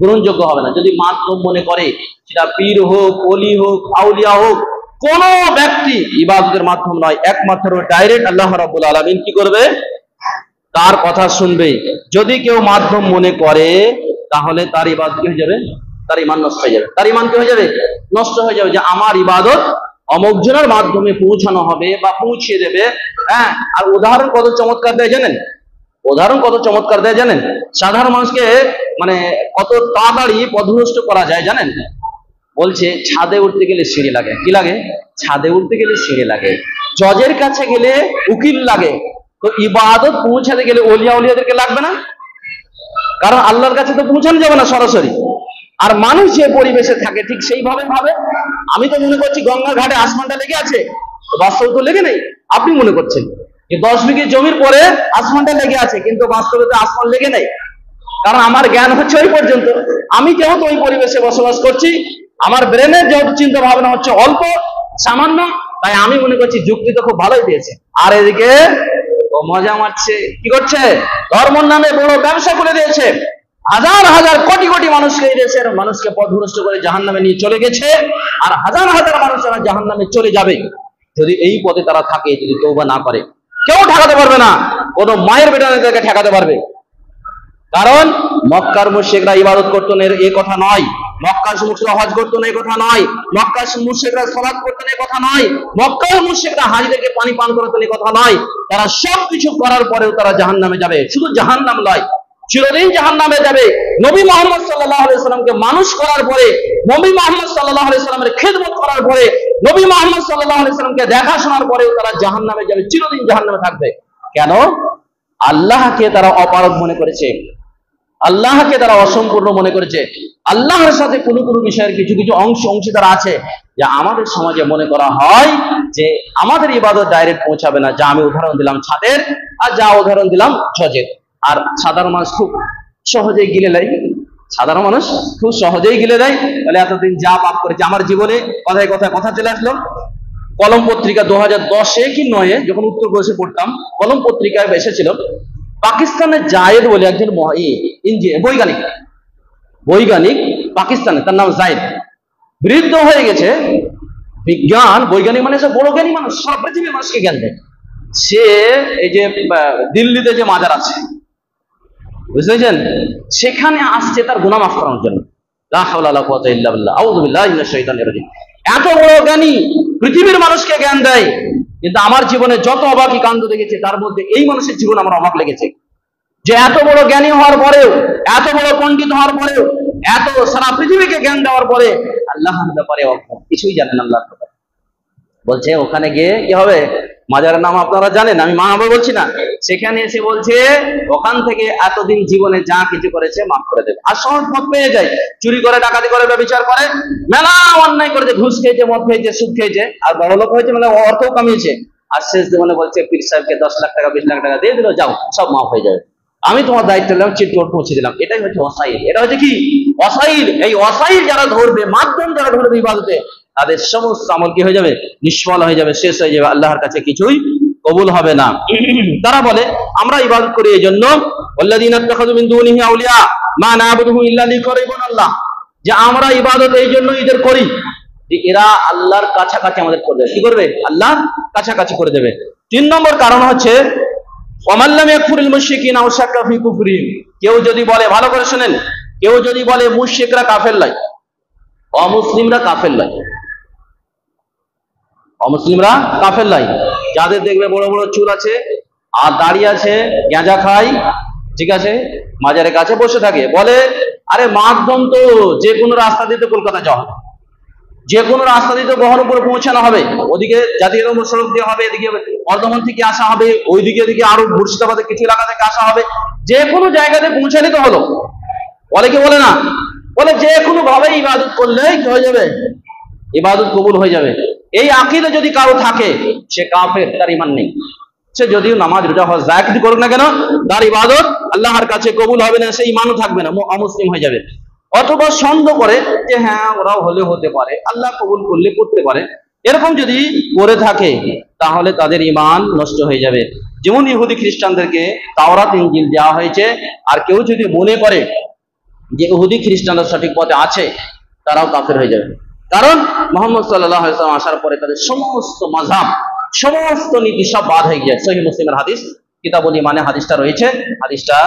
গ্রহণযোগ্য হবে না। যদি মাধ্যম মনে করে, সেটা পীর হোক, ওলি হোক, আউলিয়া হোক, কোন ব্যক্তি ইবাদতের মাধ্যম নয়, একমাত্র ডাইরেক্ট আল্লাহ রাব্বুল আলামিন কি করবে, তার কথা শুনবে। যদি কেউ মাধ্যম মনে করে, তাহলে তার ইবাদত কি হয়ে যাবে, তার ঈমান নষ্ট হয়ে যাবে, তার ঈমান কি হয়ে যাবে, নষ্ট হয়ে যাবে, যে আমার ইবাদত অমুক জনের মাধ্যমে পৌঁছানো হবে বা পৌঁছে দেবে। হ্যাঁ, আর উদাহরণ কত চমৎকার দেয় জানেন, সাধারণ মানুষকে মানে কত তাড়াতাড়ি পথভ্রষ্ট করা যায় জানেন। বলছে ছাদে উঠতে গেলে সিঁড়ি লাগে, কি লাগে, ছাদে উঠতে গেলে সিঁড়ি লাগে, জজের কাছে গেলে উকিল লাগে, তো ইবাদত পৌঁছাতে গেলে ওলিয়া উলিয়াদেরকে লাগবে না? কারণ আল্লাহর কাছে তো পৌঁছানো যাবে না সরাসরি। আর মানুষ যে পরিবেশে থাকে ঠিক সেইভাবে ভাবে। আমি তো মনে করছি গঙ্গার ঘাটে আসমানটা লেগে আছে, বাস্তবে তো লেগে নেই। আপনি মনে করছেন যে 10 বিঘে জমির পরে আসমানটা লেগে আছে, কিন্তু বাস্তবে তো আসমান লেগে নেই। কারণ আমার জ্ঞান হচ্ছে ওই পর্যন্ত, আমি যেহেতু ওই পরিবেশে বসবাস করছি, আমার ব্রেনের যেহেতু চিন্তা ভাবনা হচ্ছে অল্প সামান্য, তাই আমি মনে করছি যুক্তি তো খুব ভালোই দিয়েছে। আর এদিকে ও মজা মারছে, কি করছে, ধর্মের নামে বড় ব্যবসা করে দিয়েছে, হাজার হাজার কোটি কোটি মানুষকে এই দেশের মানুষকে পথভ্রষ্ট করে জাহান্নামে নিয়ে চলে গেছে, আর হাজার হাজার মানুষ তারা জাহান্নামে চলে যাবে যদি এই পথে তারা থাকে, যদি তওবা না করে। কেউ ঠেকাতে পারবে না, কোন মায়ের বেটা তাদেরকে ঠেকাতে পারবে। কারণ মক্কার মুশরিকরা ইবাদত করতেন এই কথা নয়, মক্কার মুশরিকরা হজ করতেন এই কথা নয়, মক্কার মুশরিকরা সালাত করতেন এই কথা নয়, মক্কার মুশরিকরা হাজিদেরকে পানি পান করাতেন এই কথা নয়। তারা সবকিছু করার পরেও তারা জাহান্নামে যাবে, শুধু জাহান্নাম নয়, চিরদিন জাহান্নামে যাবে। নবী মুহাম্মদ সাল্লাল্লাহু আলাইহি ওয়াসাল্লামকে মানুষ করার পরে, নবী মুহাম্মদ সাল্লাল্লাহু আলাইহি ওয়াসাল্লামের খিদমত করার পরে, নবী মুহাম্মদ সাল্লাল্লাহু আলাইহি ওয়াসাল্লামকে দেখাশোনার পরেও তারা জাহান্নামে যাবে, চিরদিন জাহান্নামে থাকবে। কেন? আল্লাহকে তারা অপারগ মনে করেছে, আল্লাহকে তারা অসম্পূর্ণ মনে করেছে। আল্লাহর সাথে কোনো কোনো বিষয়ের কিছু কিছু অংশীদার আছে, যা আমাদের সমাজে মনে করা হয় যে আমাদের ইবাদত ডাইরেক্ট পৌঁছাবে না। যা আমি উদাহরণ দিলাম ছাদের, আর যা উদাহরণ দিলাম জজের। আর সাধারণ মানুষ খুব সহজেই গিলে দেয়, সাধারণ মানুষ খুব সহজেই গিলে দেয়। তাহলে এতদিন যা পাপ করেছে, আমার জীবনে কথায় কথায় কথা চলে আসলো, কলম পত্রিকা 2010 কি 9 যখন উত্তরপ্রদেশে পড়তাম, কলম পত্রিকায় এসেছিল পাকিস্তানের জায়েদ বলে একজন বৈজ্ঞানিক পাকিস্তানে, তার নাম জায়েদ, বৃদ্ধ হয়ে গেছে, বৈজ্ঞানিক মানে সব বড় জ্ঞানী মানুষ, সব পৃথিবীর মানুষকে জ্ঞান দেয়। সে এই যে দিল্লিতে যে মাজার আছে, বুঝতে পেরেছেন, সেখানে আসছে তার গুনাহ মাফ করানোর জন্য। লা হাওলা ওয়ালা কুওয়াতা ইল্লা বিল্লাহ, আউযু বিল্লাহি মিনাশ শাইতানির রাজিম। এত বড় জ্ঞানী পৃথিবীর মানুষকে জ্ঞান দেয়, কিন্তু আমার জীবনে যত অবাকই কাণ্ড দেখেছি তার মধ্যে এই মানুষের জীবন আমার অবাক লেগেছে, যে এত বড় জ্ঞানী হওয়ার পরেও, এত বড় পণ্ডিত হওয়ার পরেও, এত সারা পৃথিবীকে জ্ঞান দেওয়ার পরে আল্লাহর ব্যাপারে কিছুই জানেন আল্লাহর ব্যাপারে। বলছে ওখানে গিয়ে কি হবে, মাজারের নাম আপনারা জানেন, আমি মাহবুব বলছি না, সেখানে এসে বলছে ওখান থেকে এতদিন জীবনে যা কিছু করেছে মাফ করে দেবে, আর সহজ পথ পেয়ে যায়। চুরি করে, ডাকাতি করে, ব্যভিচার করে, মেলা অন্যায় করেছে, ঘুষ খেয়েছে, মদ খেয়েছে, সুদ খেয়েছে, আর বড় লোক হয়েছে, মানে অর্থও কামিয়েছে, আর শেষ জীবনে বলছে পীর সাহেবকে 10 লাখ টাকা 20 লাখ টাকা দিয়ে দিল, যাও সব মাফ হয়ে যাবে, আমি তোমার দায়িত্ব নিলাম, চিটকোট পৌঁছে দিলাম। এটাই হচ্ছে ওয়াসাইল। এটা হচ্ছে কি ওয়াসাইল। এই ওয়াসাইল যারা ধরবে, মাধ্যম যারা ধরবে ইবাদতে, তাদের সমস্ত আমল কি হয়ে যাবে, নিষ্ফল হয়ে যাবে, শেষ হয়ে যাবে, আল্লাহর কাছে কিছুই কবুল হবে না। তারা বলে আমরা ইবাদত করি এই জন্য, ওয়াল্লাযীনা ইত্তাখাযু মিন দুনিহি আউলিয়া মা না'বুদুহুম ইল্লা লিয়ুকাররিবুনা আল্লাহ, যে আমরা ইবাদত এই জন্য এদের করি যে এরা আল্লাহর কাছাকাছি আমাদের করে দেবে। কি করবে? আল্লাহর কাছাকাছি করে দেবে। 3 নম্বর কারণ হচ্ছে ওয়ামান লাম ইয়াকফুরিল মুশরিকিনা ওয়া শাক্কা ফি কুফরিহিম, কেউ যদি বলে, ভালো করে শুনেন, কেউ যদি বলে মুশরিকরা কাফের নয়, অমুসলিমরা কাফের নয়, অমুসলিমরা কাফের নয়, যাদের দেখবে বড় বড় চুল আছে আর দাড়ি আছে, গাঁজা খায়, ঠিক আছে, মাজারের কাছে বসে থাকে, বলে আরে মাধ্যম তো যে কোনো রাস্তা দিয়ে কলকাতা যাওয়া হবে, যে কোনো রাস্তা দিয়ে বহরমপুরে পৌঁছানো হবে, ওদিকে জাতীয় সড়ক দিয়ে হবে, এদিকে বর্ধমান থেকে আসা হবে, ওইদিকে এদিকে আরো মুর্শিদাবাদের কিছু এলাকা থেকে আসা হবে, যে কোনো জায়গাতে পৌঁছালে তো হলো। বলে কি বলে না, বলে যে কোনো ভাবে ইবাদত করলে কি হয়ে যাবে, ইবাদত কবুল হয়ে যাবে। এই আকীদা যদি কারো থাকে, সে কাফের, তার ঈমান নেই। সে যদিও নামাজ রোজা হজ যা কিছু করুক না কেন, তার ইবাদত আল্লাহর কাছে কবুল হবে না, সে ঈমানও থাকবে না, অমুসলিম হয়ে যাবে। অথবা সন্দেহ করে যে হ্যাঁ ওরাও হলে হতে পারে, আল্লাহ কবুল করলে করতে পারে, এরকম যদি করে থাকে তাহলে তাদের ঈমান নষ্ট হয়ে যাবে। যেমন ইহুদি খ্রিস্টানদেরকে তাওরাত ইনজিল দেওয়া হয়েছে, আর কেউ যদি মনে করে যে ইহুদি খ্রিস্টানরা সঠিক পথে আছে, তারাও কাফের হয়ে যাবে। কারণ মুহাম্মদ সাল্লাল্লাহু আলাইহি ওয়াসাল্লাম আসার পরে তাদের সমস্ত মাযহাব, সমস্ত নীতি সব বাদ হয়ে যায়। সহিহ মুসলিমের হাদিস, কিতাবুল ঈমানে হাদিসটা রয়েছে, হাদিসটা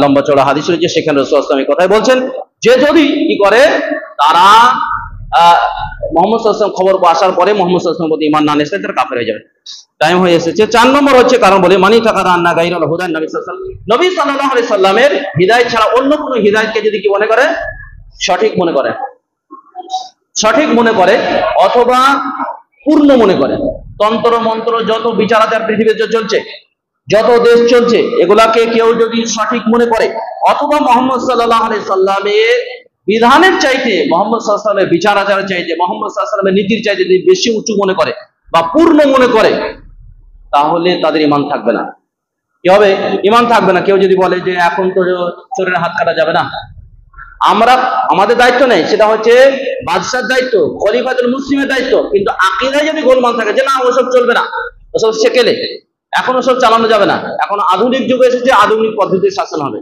লম্বা চড়া হাদিস রয়েছে, সেখানে রাসূল সাল্লাল্লাহু আলাইহি ওয়াসাল্লাম কথাই বলছেন যে যদি কি করে, তারা মুহাম্মদ সাল্লাল্লাহু আলাইহি ওয়াসাল্লাম খবর আসার পরে মুহাম্মদ সাল্লাল্লাহু আলাইহি ওয়াসাল্লাম প্রতি ঈমান না আনলে তারা কাফের হয়ে যাবে। টাইম হয়ে এসেছে। 4 নম্বর হচ্ছে কারণ বলে মানি তাকারা আন্না গায়রুল হুদান নবী সাল্লাল্লাহু আলাইহি ওয়াসাল্লাম, নবী সাল্লাল্লাহু আলাইহি সাল্লামের হিদায়াত ছাড়া অন্য কোনো হিদায়াতকে যদি কি মনে করে, সঠিক মনে করে, সঠিক মনে করে অথবা পূর্ণ মনে করে, তন্ত্র মন্ত্র যত বিচারাচার পৃথিবীতে চলছে, যত দেশ চলছে, এগুলাকে কেউ যদি সঠিক মনে করে, অথবা মুহাম্মদ সাল্লাল্লাহু আলাইহি সাল্লামের বিধানের চাইতে, মুহাম্মদ সাল্লাল্লাহু আলাইহি সাল্লামের বিচার আচারের চাইতে, মুহাম্মদ সাল্লাল্লাহু আলাইহি সাল্লামের নীতির চাইতে যদি বেশি উঁচু মনে করে বা পূর্ণ মনে করে, তাহলে তাদের ঈমান থাকবে না। কি হবে? ঈমান থাকবে না। কেউ যদি বলে যে এখন তো চোরের হাত কাটা যাবে না, আমরা আমাদের দায়িত্ব নেই, সেটা হচ্ছে বাদশার দায়িত্ব, খলিফাতুল মুসলিমের দায়িত্ব, কিন্তু আকীদায় যদি গোলমাল থাকে যে না ওসব চলবে না, ওসব সেকেলে, এখন ওসব চালানো যাবে না, এখন আধুনিক যুগে এসেছে, আধুনিক পদ্ধতির শাসন হবে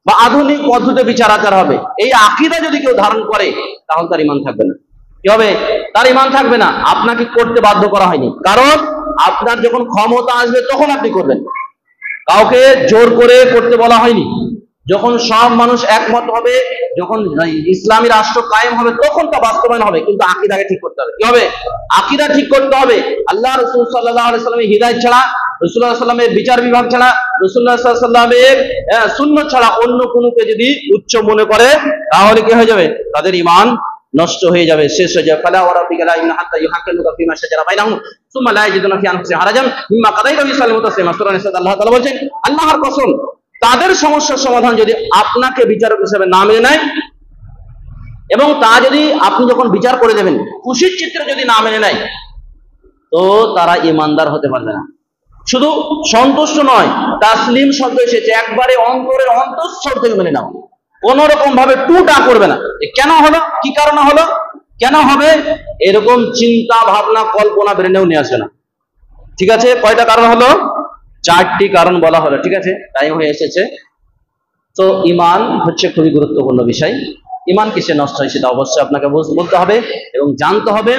বা আধুনিক পদ্ধতিতে বিচার আচার হবে, এই আকীদা যদি কেউ ধারণ করে, তাহলে তার ঈমান থাকবে না। কি হবে? তার ঈমান থাকবে না। আপনাকে করতে বাধ্য করা হয়নি, কারণ আপনার যখন ক্ষমতা আসবে তখন আপনি করবেন, কাউকে জোর করে করতে বলা হয়নি। যখন সব মানুষ একমত হবে, যখন ইসলামী রাষ্ট্র কায়েম হবে, তখন তা বাস্তবায়ন হবে, কিন্তু আকীদাকে ঠিক করতে হবে। কি হবে? আকীদা ঠিক করতে হবে। আল্লাহ রাসূল সাল্লাল্লাহু আলাইহি সাল্লামের হিদায়াত ছাড়া, রাসূলুল্লাহ সাল্লাল্লাহু আলাইহি সাল্লামের বিচার বিভাগ ছাড়া, রাসূলুল্লাহ সাল্লাল্লাহু আলাইহি সাল্লামের সুন্নাত ছাড়া অন্য কোনোকে যদি উচ্চ মনে করে, তাহলে কি হয়ে যাবে? তাদের ঈমান নষ্ট হয়ে যাবে, শেষ হয়ে যাবে। ফালা ওয়া রাব্বিকা লা ইলাহা হাত্তা ইউহাক্কিমুকা ফীমা শাজারা বাইনাহুম সুম্মা লা ইয়াজিদুনা ফি আনফুসিহিম হারাজান মিম্মা কাদাইতা ওয়া ইউসাল্লিমু তাসলিমা। সূরা নিসা আল্লাহ তাআলা বলেন, আল্লাহর কসম, তাদের সমস্যার সমাধান যদি আপনাকে বিচারক হিসেবে না মেনে নেয়, এবং তা যদি আপনি যখন বিচার করে দেবেন খুশির চিত্রে যদি না মেনে নেয়, তো তারা ঈমানদার হতে পারবে না। শুধু সন্তুষ্ট নয়, তাসলিম শব্দ এসেছে, একবারে অন্তরের অন্তঃস্থল থেকে মেনে নাও, কোন রকম ভাবে টুটা করবে না। কেন হলো, কি কারণে হলো, কেন হবে, এরকম চিন্তা ভাবনা কল্পনা ব্রেনেও নিয়ে আসবে না। ঠিক আছে? কয়টা কারণ হলো? 4টি কারণ বলা হলো। ঠিক আছে, টাইম হয়ে এসেছে। তো ঈমান হচ্ছে খুবই গুরুত্বপূর্ণ বিষয়। ঈমান কিসে নষ্ট হয় সেটা অবশ্যই আপনাকে বলতে হবে এবং জানতে হবে।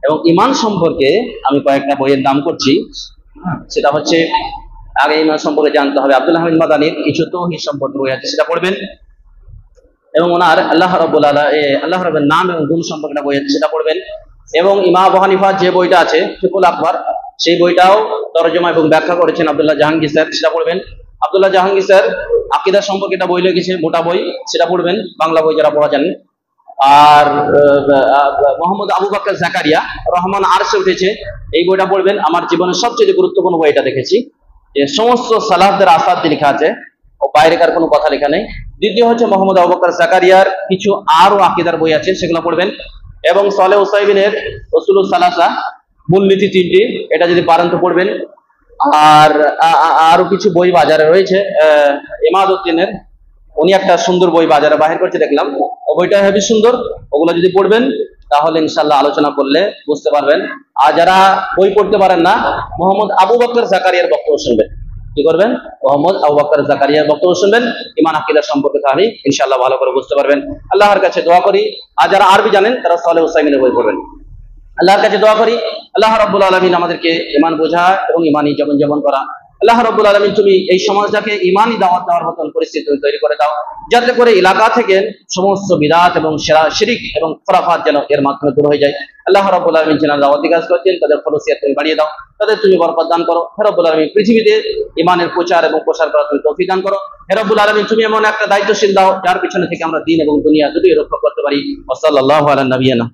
এবং ঈমান সম্পর্কে আমি কয়েকটা বইয়ের নাম করছি, সেটা হচ্ছে আগে ঈমান সম্পর্কে জানতে হবে। আব্দুল হামিদ মাদানির কিছু তৌহিদ সম্পর্কে বই আছে, সেটা পড়বেন। এবং ওনার আল্লাহ রাব্বুর নাম এবং গুণ সম্পর্কে একটা বই আছে, সেটা পড়বেন। এবং ইমাম আবু হানিফার যে বইটা আছে ফিকুল আকবর, সেই বইটাও তরজমা এবং ব্যাখ্যা করেছেন আব্দুল্লাহ জাহাঙ্গীর স্যার, সেটা পড়বেন। আব্দুল্লাহ জাহাঙ্গীর স্যার আকীদা সম্পর্কে একটা বই লিখেছে, মোটা বই, সেটা পড়বেন, বাংলা বই যারা পড়া জানেন। আর মোহাম্মদ আবু বকর জাকারিয়া রহমান আরশে উঠেছে, এই বইটা পড়বেন। আমার জীবনের সবচেয়ে গুরুত্বপূর্ণ বই এটা দেখেছি, যে সমস্ত সালাফদের আসাদ লেখা আছে, ও বাইরেকার কোনো কথা লেখা নেই। দ্বিতীয় হচ্ছে মোহাম্মদ আবু বকর জাকারিয়ার কিছু আরো আকীদার বই আছে, সেগুলো পড়বেন। এবং সালেহ উসাইমিনের উসুলুস সালাসা, মূলনীতি 3টি, এটা যদি পারেন তো পড়বেন। আর আরো কিছু বই বাজারে রয়েছে, ইমাদউদ্দিনের, উনি একটা সুন্দর বই বাজারে বাহির করছে দেখলাম, ও বইটা হেবি সুন্দর। ওগুলো যদি পড়বেন তাহলে ইনশাআল্লাহ আলোচনা করলে বুঝতে পারবেন। আর যারা বই পড়তে পারেন না, মোহাম্মদ আবু বকর জাকারিয়ার বক্তব্য শুনবেন। কি করবেন? মোহাম্মদ আবু বকর জাকারিয়ার বক্তব্য শুনবেন, ঈমান আকীদা সম্পর্কে তাহলে ইনশাআল্লাহ ভালো করে বুঝতে পারবেন। আল্লাহর কাছে দোয়া করি, আর যারা আরবি জানেন তারা সালেহ উসাইমিনের বই পড়বেন। আল্লাহর কাছে দোয়া করি আল্লাহ রাব্বুল আলামিন আমাদেরকে ঈমান বোঝা এবং ঈমানি জীবন করা। আল্লাহ রাব্বুল আলামিন তুমি এই সমাজটাকে ঈমানি দাওয়াত দেওয়ার মতন পরিস্থিতি তৈরি করে দাও, যাতে করে এলাকা থেকে সমস্ত বিদআত এবং শিরক এবং খুরাফাত যেন এর মাধ্যমে দূর হয়ে যায়। আল্লাহ রাব্বুল আলামিন যারা দাওয়াতি কাজ করছেন তাদের খরচিয়াত তুমি বাড়িয়ে দাও, তাদের তুমি বরকত দান করো। হে রব্বুল আলামিন পৃথিবীতে ঈমানের প্রচার এবং প্রসার করার তুমি তৌফিক দান করো। হে রব্বুল আলামিন তুমি এমন একটা দায়িত্বশীল দাও যার পিছনে থেকে আমরা দ্বীন এবং দুনিয়া দুটোই রক্ষা করতে পারি। ওয়া সাল্লাল্লাহু আলা নাবিয়িনা